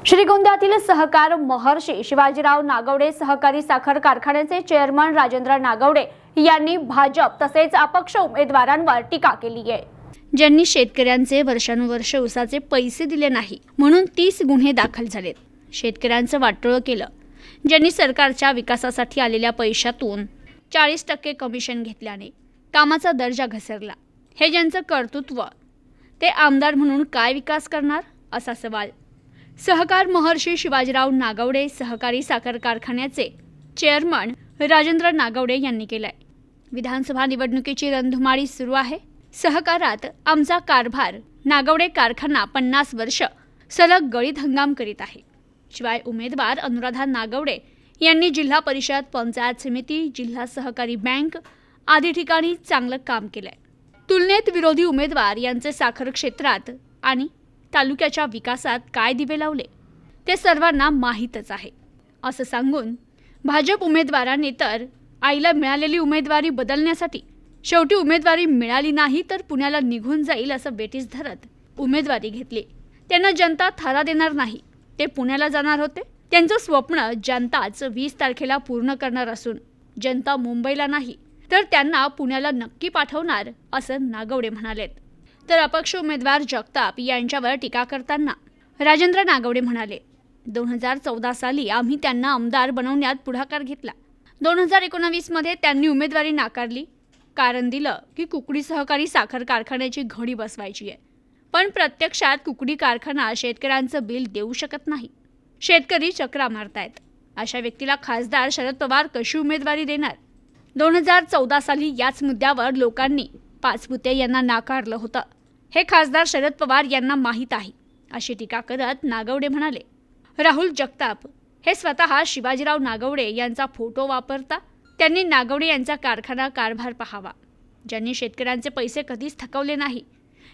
श्रीगोंद्यातील सहकार महर्षी शिवाजीराव नागवडे सहकारी साखर कारखान्याचे चेअरमन राजेंद्र नागवडे यांनी भाजप तसेच अपक्ष उमेदवारांवर टीका केली आहे। ज्यांनी शेतकऱ्यांचे वर्षानुवर्ष उसाचे पैसे दिले नाही म्हणून 30 गुन्हे दाखल झालेत। शेतकऱ्यांचं वाटोळं केलं। ज्यांनी सरकारच्या विकासासाठी आलेल्या पैशातून 40% कमिशन घेतल्याने कामाचा दर्जा घसरला। हे ज्यांचं कर्तृत्व, ते आमदार म्हणून काय विकास करणार असा सवाल सहकार महर्षी शिवाजीराव नागवडे सहकारी साखर कारखान्याचे चेअरमन राजेंद्र नागवडे यांनी केलाय। विधानसभा निवडणुकीची रणधुमाळी सुरू आहे। सहकारात आमचा कारभार नागवडे कारखाना 50 वर्ष सलग गळीत हंगाम करीत आहे। शिवाय उमेदवार अनुराधा नागवडे यांनी जिल्हा परिषद, पंचायत समिती, जिल्हा सहकारी बँक आदी ठिकाणी चांगलं काम केलंय। तुलनेत विरोधी उमेदवार यांचे साखर क्षेत्रात आणि तालुक्याच्या विकासात काय दिवे लावले ते सर्वांना माहीतच आहे असं सांगून भाजप उमेदवारांनी तर आईला मिळालेली उमेदवारी बदलण्यासाठी शेवटी उमेदवारी मिळाली नाही तर पुण्याला निघून जाईल असं बेटीस धरत उमेदवारी घेतली। त्यांना जनता थारा देणार नाही, ते पुण्याला जाणार होते। त्यांचं स्वप्न जनताच 20 तारखेला पूर्ण करणार असून जनता मुंबईला नाही तर त्यांना पुण्याला नक्की पाठवणार असं नागवडे म्हणालेत। तर अपक्ष उमेदवार जगताप यांच्यावर टीका करताना राजेंद्र नागवडे म्हणाले, 2014 साली आम्ही त्यांना आमदार बनवण्यात पुढाकार घेतला। 2019 मध्ये त्यांनी उमेदवारी नाकारली। कारण दिलं की कुकडी सहकारी साखर कारखान्याची घडी बसवायची आहे, पण प्रत्यक्षात कुकडी कारखाना शेतकऱ्यांचं बिल देऊ शकत नाही। शेतकरी चक्रा मारतायत। अशा व्यक्तीला खासदार शरद पवार कशी उमेदवारी देणार? 2014 साली याच मुद्द्यावर लोकांनी पाचपुते यांना नाकारलं होतं। हे खासदार शरद पवार यांना माहीत आहे अशी टीका करत नागवडे म्हणाले, राहुल जगताप हे स्वतः शिवाजीराव नागवडे यांचा फोटो वापरता। त्यांनी नागवडे यांचा कारखाना कारभार पाहावा। ज्यांनी शेतकऱ्यांचे पैसे कधीच थकवले नाही,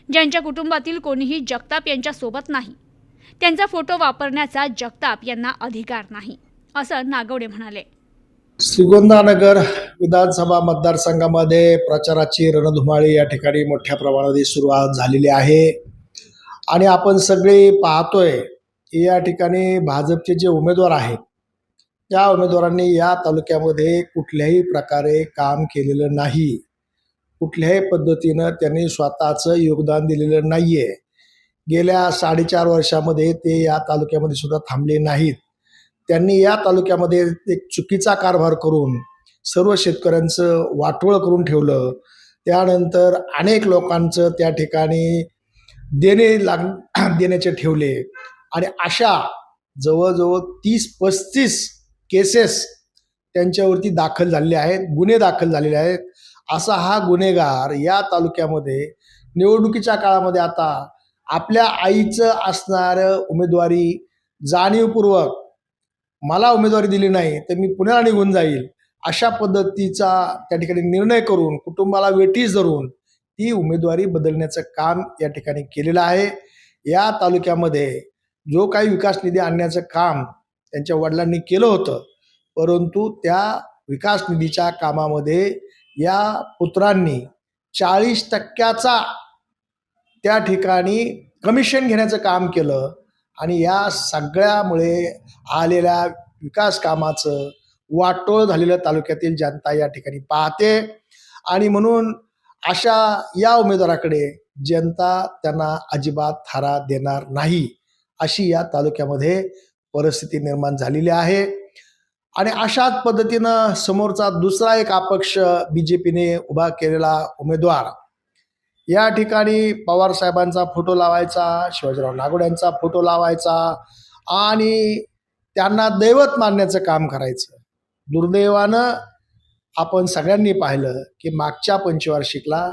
ज्यांच्या कुटुंबातील कोणीही जगताप यांच्या सोबत नाही, त्यांचा फोटो वापरण्याचा जगताप यांना अधिकार नाही असं नागवडे म्हणाले। श्रीगोंदा नगर विधानसभा मतदारसंघामध्ये प्रचाराची रणधुमाळी या ठिकाणी मोठ्या प्रमाणात सुरुवात झालेली आहे आणि आपण सगळे पाहतोय की या ठिकाणी भाजपचे जे उमेदवार आहेत त्या उमेदवारांनी या तालुक्यामध्ये कुठल्याही प्रकारे काम केलेलं नाही। कुठल्याही पद्धतीनं त्यांनी स्वतःचं योगदान दिलेलं नाहीये। गेल्या 4.5 वर्षामध्ये ते या तालुक्यामध्ये सुद्धा थांबले नाहीत। त्यांनी या तालुक्यामध्ये एक चुकीचा कारभार करून सर्व शेतकऱ्यांचं वाटोळं करून ठेवलं। त्यानंतर अनेक लोकांचं त्या ठिकाणी देण्याचे ठेवले आणि अशा जवळजवळ 30-35 केसेस त्यांच्यावरती दाखल झालेले आहेत, गुन्हे दाखल झालेले आहेत। असा हा गुन्हेगार या तालुक्यामध्ये निवडणुकीच्या काळामध्ये आता आपल्या आईचं असणारं उमेदवारी जाणीवपूर्वक मला उमेदवारी दिली नाही तर मी पुण्याला निघून जाईल अशा पद्धतीचा त्या ठिकाणी निर्णय करून कुटुंबाला वेठीस धरून ती उमेदवारी बदलण्याचं काम या ठिकाणी केलेलं आहे। या तालुक्यामध्ये जो काही विकास निधी आणण्याचं काम त्यांच्या वडिलांनी केलं होतं, परंतु त्या विकास निधीच्या कामामध्ये या पुत्रांनी 40% त्या ठिकाणी कमिशन घेण्याचं काम केलं आणि या सगळ्यामुळे आलेल्या विकास कामाचं वाटोळ झालेलं तालुक्यातील जनता या ठिकाणी पाहते आणि म्हणून अशा या उमेदवाराकडे जनता त्यांना अजिबात थारा देणार नाही अशी या तालुक्यामध्ये परिस्थिती निर्माण झालेली आहे। आणि अशाच पद्धतीनं समोरचा दुसरा एक अपक्ष BJPने उभा केलेला उमेदवार या ठिकाणी पवार साहेबांचा फोटो लावायचा, शिवाजीराव नागवड्यांचा फोटो लावायचा आणि त्यांना दैवत मानण्याचं काम करायचं। दुर्दैवानं आपण सगळ्यांनी पाहिलं की मागच्या पंचवार्षिकला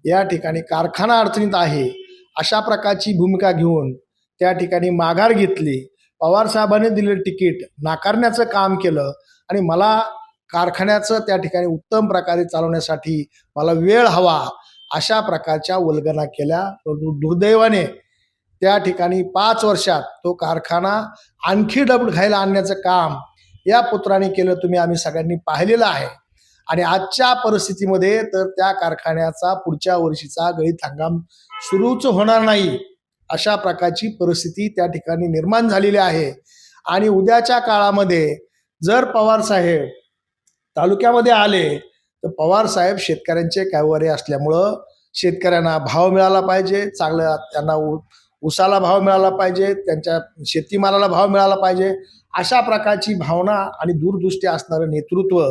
या ठिकाणी कारखाना अडचणीत आहे अशा प्रकारची भूमिका घेऊन त्या ठिकाणी माघार घेतली। पवार साहेबांनी दिलेलं तिकीट नाकारण्याचं काम केलं आणि मला कारखान्याचं त्या ठिकाणी उत्तम प्रकारे चालवण्यासाठी मला वेळ हवा अशा प्रकारच्या वल्गना केल्या। परंतु दुर्दैवाने त्या ठिकाणी 5 वर्षात तो कारखाना आणखी डबल खायला आणण्याचं काम या पुत्राने केलं, तुम्ही आम्ही सगळ्यांनी पाहिलेलं आहे। आणि आजच्या परिस्थितीमध्ये तर त्या कारखान्याचा पुढच्या वर्षीचा गळीत हंगाम सुरूच होणार नाही अशा प्रकारची परिस्थिती त्या ठिकाणी निर्माण झालेली आहे. आणि उद्याच्या काळामध्ये जर पवार साहेब तालुक्यामध्ये आले तर पवार साहेब शेतकऱ्यांचे कैवारी असल्यामुळं शेतकऱ्यांना भाव मिळाला पाहिजे, चांगला त्यांना ऊसाला भाव मिळाला पाहिजे, त्यांच्या शेतीमालाला भाव मिळाला पाहिजे. अशा प्रकारची भावना आणि दूरदृष्टी असणारं नेतृत्व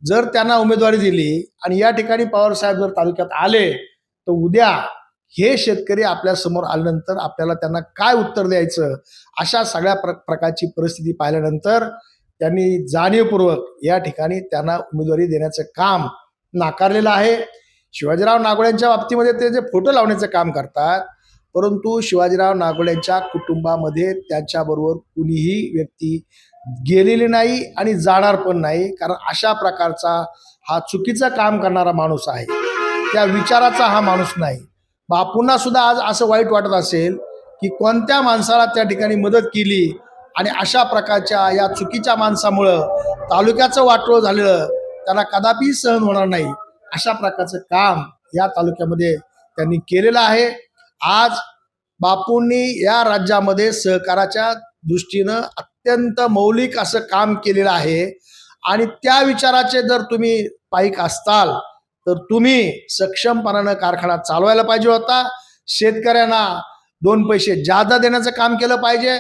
जर त्यांना उमेदवारी दिली आणि या ठिकाणी पवार साहेब जर तालुक्यात आले तर उद्या हे शेतकरी आपल्या समोर आल्यानंतर आपल्याला त्यांना काय उत्तर द्यायचं, अशा सगळ्या प्रकारची परिस्थिती पाहिल्यानंतर त्यांनी जाणीवपूर्वक या ठिकाणी त्यांना उमेदवारी देण्याचं काम नाकारलेलं आहे. शिवाजीराव नागोळ्यांच्या बाबतीमध्ये ते जे फोटो लावण्याचं काम करतात, परंतु शिवाजीराव नागोळ्यांच्या कुटुंबामध्ये त्यांच्याबरोबर कुणीही व्यक्ती गेलेली नाही आणि जाणार पण नाही. कारण अशा प्रकारचा हा चुकीचं काम करणारा माणूस आहे, त्या विचाराचा हा माणूस नाही. बापूंना सुद्धा आज असं वाईट वाटत असेल की कोणत्या माणसाला त्या ठिकाणी मदत केली आणि अशा प्रकारच्या या चुकीच्या माणसामुळं तालुक्याचं वाटोळं झालेलं त्यांना कदापि सहन होणार नाही. अशा प्रकारचं काम या तालुक्यामध्ये त्यांनी केलेलं आहे. आज बापूंनी या राज्यामध्ये सहकाराच्या दृष्टीनं अत्यंत मौलिक असं काम केलेलं आहे आणि त्या विचाराचे जर तुम्ही पाईक असताल तर तुम्ही सक्षमपणानं कारखाना चालवायला पाहिजे होता. शेतकऱ्यांना 2 पैसे जादा देण्याचं काम केलं पाहिजे.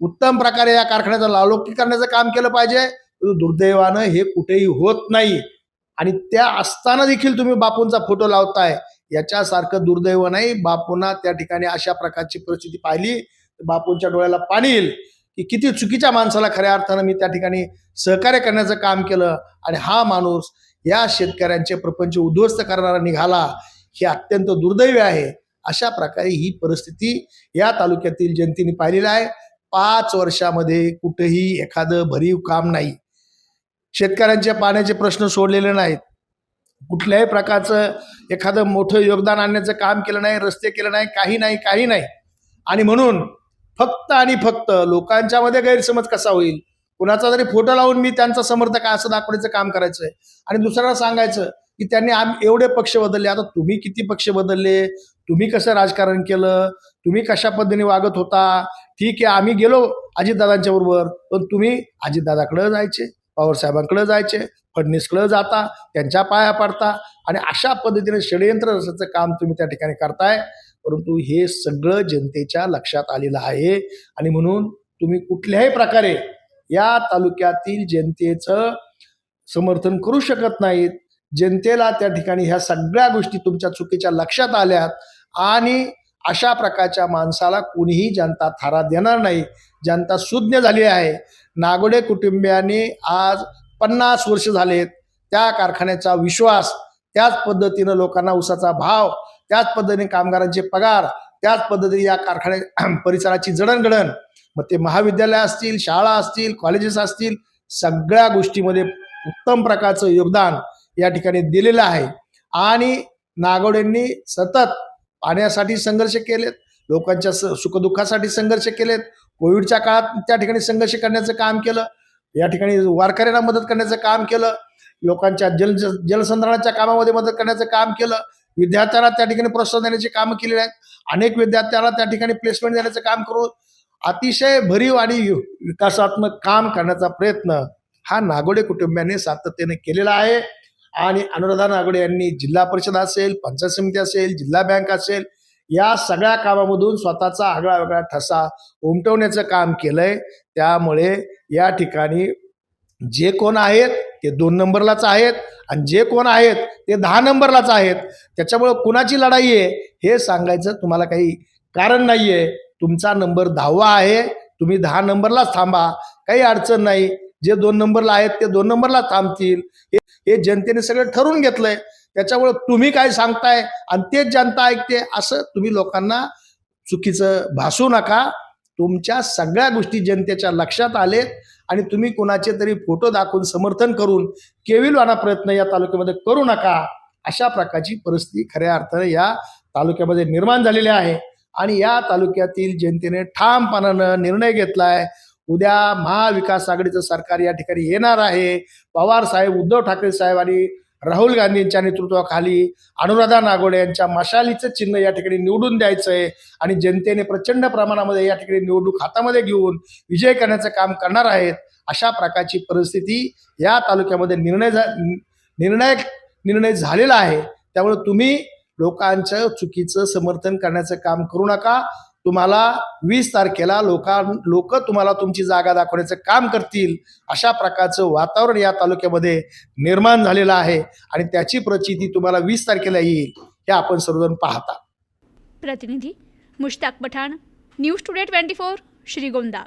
उत्तम प्रकारे या कारखान्याचं लालोकी करण्याचं काम केलं पाहिजे. दुर्दैवानं हे कुठेही होत नाही आणि त्या असताना देखील तुम्ही बापूंचा फोटो लावताय, याच्यासारखं दुर्दैव नाही. बापूंना त्या ठिकाणी अशा प्रकारची परिस्थिती पाहिली तर बापूंच्या डोळ्याला पाणी येईल की किती चुकीच्या माणसाला खऱ्या अर्थानं मी त्या ठिकाणी सहकार्य करण्याचं काम केलं आणि हा माणूस या शेतकऱ्यांचे प्रपंच उद्ध्वस्त करणारा निघाला. हे अत्यंत दुर्दैवी आहे. अशा प्रकारे ही परिस्थिती या तालुक्यातील जनतेने पाहिलेली आहे. 5 वर्षामध्ये कुठेही एखादं भरीव काम नाही. शेतकऱ्यांच्या पाण्याचे प्रश्न सोडलेले नाहीत. कुठल्याही प्रकारचं एखादं मोठं योगदान आणण्याचं काम केलं नाही, रस्ते केले नाही, काही नाही. आणि म्हणून फक्त आणि फक्त लोकांच्यामध्ये गैरसमज कसा होईल, कुणाचा जरी फोटो लावून मी त्यांचा समर्थक आहे असं दाखवण्याचं काम करायचंय आणि दुसऱ्याला सांगायचं की त्यांनी एवढे पक्ष बदलले. आता तुम्ही किती पक्ष बदलले, तुम्ही कसं राजकारण केलं, तुम्ही कशा पद्धतीने वागत होता. ठीक आहे, आम्ही गेलो अजितदादांच्या बरोबर, पण तुम्ही अजितदादाकडे जायचे, पवारसाहेबांकडे जायचे, फडणवीसकडे जाता, त्यांच्या पाया पडता आणि अशा पद्धतीने षडयंत्र रचायचं काम तुम्ही त्या ठिकाणी करताय. परंतु हे सगळं जनतेच्या लक्षात आलेलं आहे आणि म्हणून तुम्ही कुठल्याही प्रकारे या तालुक्यातील जनतेचं समर्थन करू शकत नाहीत. जनतेला त्या ठिकाणी ह्या सगळ्या गोष्टी तुमच्या चुकीच्या लक्षात आल्यात आणि अशा प्रकारच्या माणसाला कुणीही जनता थारा देणार नाही. जनता सुज्ञ झाली आहे. नागोडे कुटुंबियांनी आज 50 वर्ष झालेत त्या कारखान्याचा विश्वास, त्याच पद्धतीनं लोकांना ऊसाचा भाव, त्याच पद्धतीने कामगारांचे पगार, त्याच पद्धतीने या कारखान्या परिसराची जडणघडण, मग ते महाविद्यालय असतील, शाळा असतील, कॉलेजेस असतील, सगळ्या गोष्टीमध्ये उत्तम प्रकारचं योगदान या ठिकाणी दिलेलं आहे. आणि नागोडेंनी सतत पाण्यासाठी संघर्ष केलेत, लोकांच्या सुखदुःखासाठी संघर्ष केलेत, कोविडच्या काळात त्या ठिकाणी संघर्ष करण्याचं काम केलं, या ठिकाणी वारकऱ्यांना मदत करण्याचं काम केलं, लोकांच्या जलसंधारणाच्या कामामध्ये मदत करण्याचं काम केलं, विद्यार्थ्यांना त्या ठिकाणी प्रोत्साहन देण्याची कामं केलेली आहेत. अनेक विद्यार्थ्यांना त्या ठिकाणी प्लेसमेंट देण्याचं काम करून अतिशय भरीव आणि विकासात्मक काम करण्याचा प्रयत्न हा नागोडे कुटुंबियांनी सातत्याने केलेला आहे. आणि अनुराधा नागोडे यांनी जिल्हा परिषद असेल, पंचायत समिती असेल, जिल्हा बँक असेल, या सगळ्या कामामधून स्वतःचा आगळा वेगळा ठसा उमटवण्याचं काम केलंय. त्यामुळे या ठिकाणी जे कोण आहेत ते 2 नंबरलाच आहेत आणि जे कोण आहेत ते 10 नंबरलाच आहेत. त्याच्यामुळं कुणाची लढाई आहे हे सांगायचं तुम्हाला काही कारण नाही आहे. तुमचा नंबर 10वा आहे, तुम्ही 10 नंबरलाच थांबा, काही अडचण नाही. जे 2 नंबरला आहेत ते 2 नंबरला थांबतील. हे जनतेने सगळं ठरवून घेतलंय. त्याच्यामुळं तुम्ही काय सांगताय आणि तेच जनता ऐकते असं तुम्ही लोकांना चुकीचं भासू नका. तुमच्या सगळ्या गोष्टी जनतेच्या लक्षात आलेत आणि तुम्ही कोणाचे तरी फोटो दाखवून समर्थन करून केविलवाना प्रयत्न या तालुक्यामध्ये करू नका. अशा प्रकारची परिस्थिती खऱ्या अर्थाने या तालुक्यामध्ये निर्माण झालेली आहे आणि या तालुक्यातील जनतेने ठामपणानं निर्णय घेतलाय. उद्या महाविकास आघाडीचं सरकार या ठिकाणी येणार आहे. पवार साहेब, उद्धव ठाकरे साहेब आणि राहुल गांधींच्या नेतृत्वाखाली अनुराधा नागोडे यांच्या मशालीचं चिन्ह या ठिकाणी निवडून द्यायचं आहे आणि जनतेने प्रचंड प्रमाणामध्ये या ठिकाणी निवडणूक हातामध्ये घेऊन विजय करण्याचं काम करणार आहेत. अशा प्रकारची परिस्थिती या तालुक्यामध्ये निर्णय झालेला आहे. त्यामुळे तुम्ही लोकांचं चुकीचं समर्थन करण्याचं काम करू नका. तुम्हाला 20 तारखेला लोक तुम्हाला तुमची जागा दाखवण्याचं काम करतील. अशा प्रकारचं वातावरण या तालुक्यामध्ये निर्माण झालेलं आहे आणि त्याची प्रचिती तुम्हाला 20 तारखेला येईल हे आपण सर्वजण पाहता. प्रतिनिधी मुश्ताक पठाण, न्यूज टुडे 24, श्रीगोंदा.